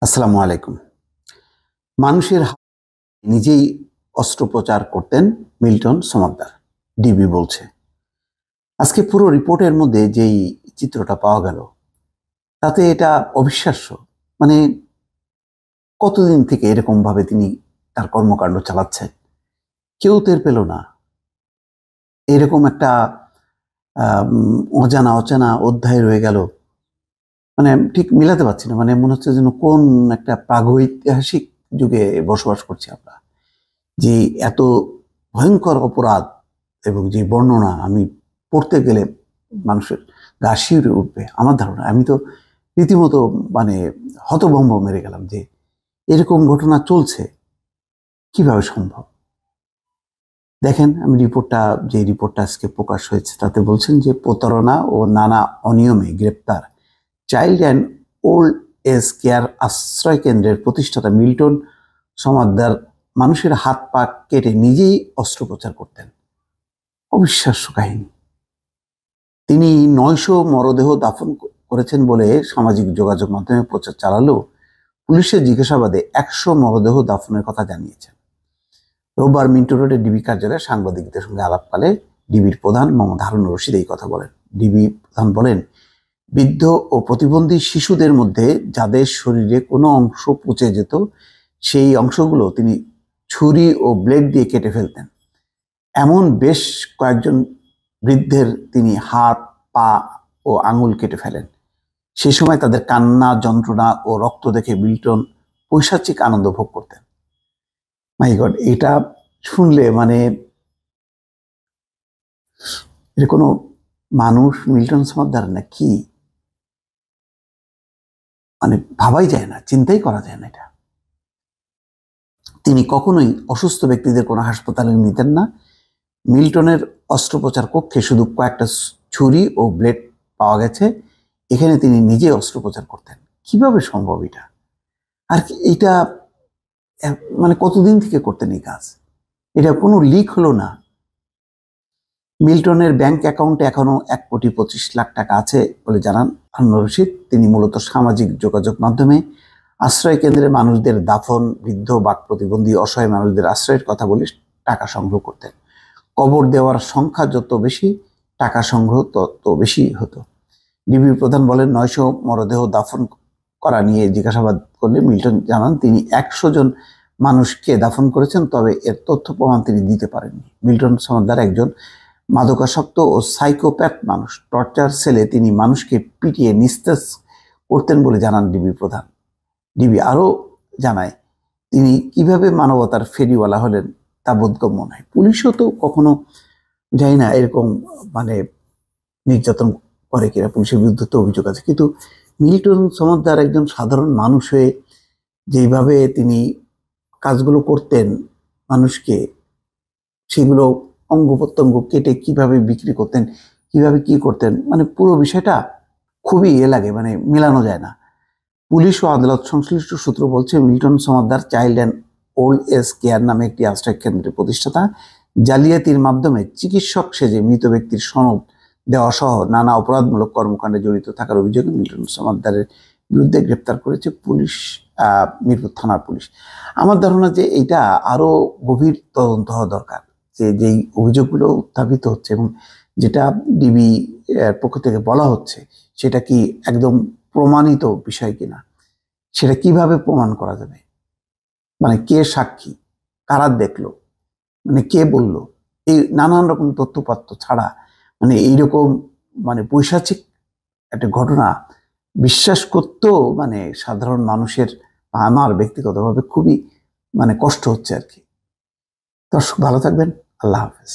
আসসালামু আলাইকুম। মানুষের নিজেই অস্ত্রোপচার করতেন মিল্টন সমাদ্দার, ডিবি বলছে। আজকে পুরো রিপোর্টের মধ্যে যেই চিত্রটা পাওয়া গেল, তাতে এটা অবিশ্বাস্য। মানে কতদিন থেকে এরকম ভাবে তিনি তার কর্মকাণ্ড চালাচ্ছেন, কেউ টের পেল না। এরকম একটা অজানা অচেনা অধ্যায় রয়ে গেল। মানে ঠিক মিলাতে পারছি না। মানে মনে হচ্ছে যেন কোন একটা প্রাগৈতিহাসিক যুগে বসবাস করছি আমরা। যে এত ভয়ঙ্কর অপরাধ এবং যে বর্ণনা আমি পড়তে গেলে মানুষের গা শিউরে উঠবে আমার ধারণা। আমি তো রীতিমতো মানে হতভম্ব মেরে গেলাম যে এরকম ঘটনা চলছে, কিভাবে সম্ভব। দেখেন, আমি যে রিপোর্টটা আজকে প্রকাশ হয়েছে তাতে বলছেন যে প্রতারণা ও নানা অনিয়মে গ্রেপ্তার child and old age care আশ্রয় কেন্দ্রের প্রতিষ্ঠাতা মিল্টন সমাদ্দার মানুষের হাত পা কেটে নিজেই অস্ত্রোপচার করতেন। অবিশ্বাস্য কাহিনী। তিনি 900 মরদেহ দাফন করেছেন বলে সামাজিক যোগাযোগ মাধ্যমে প্রচার চালালেও পুলিশের জিজ্ঞাসাবাদে 100 মরদেহ দাফনের কথা জানিয়েছেন। রোববার মিন্টো রোডের ডিবি কার্যালয়ে সাংবাদিকদের সঙ্গে আলাপকালে ডিবির প্রধান মোহাম্মদ হারুন রশিদ এই কথা বলেন। ডিবি প্রধান বলেন, বৃদ্ধ ও প্রতিবন্ধী শিশুদের মধ্যে যাদের শরীরে কোনো অংশ পচে যেত, সেই অংশগুলো তিনি ছুরি ও ব্লেড দিয়ে কেটে ফেলতেন। এমন বেশ কয়েকজন বৃদ্ধের তিনি হাত, পা ও আঙুল কেটে ফেলেন। সে সময় তাদের কান্না, যন্ত্রণা ও রক্ত দেখে মিল্টন পৈশাচিক আনন্দ ভোগ করতেন। মাই গড, এটা শুনলে মানে এটা কোনো মানুষ মিল্টন সমাদ্দার না কি, মানে ভাবাই যায় না, চিন্তাই করা যায় না এটা। তিনি কখনোই অসুস্থ ব্যক্তিদের কোনো হাসপাতালে নিতেন না। মিল্টনের অস্ত্রোপচার কক্ষে শুধু কয়েকটা ছুরি ও ব্লেড পাওয়া গেছে। এখানে তিনি নিজে অস্ত্রোপচার করতেন। কিভাবে সম্ভব এটা? আর এটা মানে কতদিন থেকে করতেন এই কাজ? এটা কোনো লিক হলো না। মিল্টনের ব্যাংক অ্যাকাউন্টে এখনো 1,25,00,000 টাকা আছে বলে জানান হারুন রশিদ। তিনি মূলত সামাজিক যোগাযোগ মাধ্যমে আশ্রয় কেন্দ্রের মানুষদের দাফন, বৃদ্ধ, বাক প্রতিবন্ধী, অসহায় মানুষদের আশ্রয়ের কথা বলে টাকা সংগ্রহ করতেন। কবর দেওয়ার সংখ্যা যত বেশি, টাকা সংগ্রহ তত বেশি হতো। ডিবির প্রধান বলেন, 900 মরদেহ দাফন করা নিয়ে জিজ্ঞাসাবাদ করলে মিল্টন জানান তিনি 100 জন মানুষকে দাফন করেছেন, তবে এর তথ্য প্রমাণ তিনি দিতে পারেননি। মিল্টন সমাদ্দার একজন মাদকাসক্ত ও সাইকোপ্যাথ মানুষ। টর্চার সেলে তিনি মানুষকে পিটিয়ে নিস্তেজ করতেন বলে জানান ডিবি প্রধান। ডিবি আরও জানায়, তিনি কিভাবে মানবতার ফেরিওয়ালা হলেন তা বোধগম্য নয়। পুলিশও তো কখনো যাই না এরকম মানে নির্যাতন করে কিনা, পুলিশের বিরুদ্ধে তো অভিযোগ আছে। কিন্তু মিল্টন সমাদ্দার একজন সাধারণ মানুষ হয়ে যেইভাবে তিনি কাজগুলো করতেন মানুষকে, সেগুলো অঙ্গ প্রত্যঙ্গ কেটে কিভাবে বিক্রি করতেন, কিভাবে কি করতেন, মানে পুরো বিষয়টা খুবই লাগে, মানে মেলানো যায় না। পুলিশ ও আদালত সংশ্লিষ্ট সূত্র বলছে, Milton Samaddar child and old age care নামে একটি আশ্রয় কেন্দ্রের প্রতিষ্ঠাতা। জালিয়াতির মাধ্যমে চিকিৎসক সেজে মৃত ব্যক্তির সনদ দেওয়া সহ নানা অপরাধমূলক কর্মকাণ্ডে জড়িত থাকার অভিযোগে মিল্টন সমাদ্দারের বিরুদ্ধে গ্রেপ্তার করেছে পুলিশ, মিরপুর থানার পুলিশ। আমার ধারণা যে এইটা আরো গভীর তদন্ত হওয়া দরকার, যে যেই অভিযোগগুলো উত্থাপিত হচ্ছে এবং যেটা ডিবি পক্ষ থেকে বলা হচ্ছে সেটা কি একদম প্রমাণিত বিষয় কিনা, সেটা কিভাবে প্রমাণ করা যাবে। মানে কে সাক্ষী, কারা দেখলো, মানে কে বলল, এই নানান রকম তথ্যপাত্র ছাড়া মানে এইরকম মানে পৈশাচিক একটা ঘটনা বিশ্বাস করতেও মানে সাধারণ মানুষের, আমার ব্যক্তিগতভাবে খুবই মানে কষ্ট হচ্ছে আর কি। দর্শক ভালো থাকবেন, আল্লাহ হাফেজ।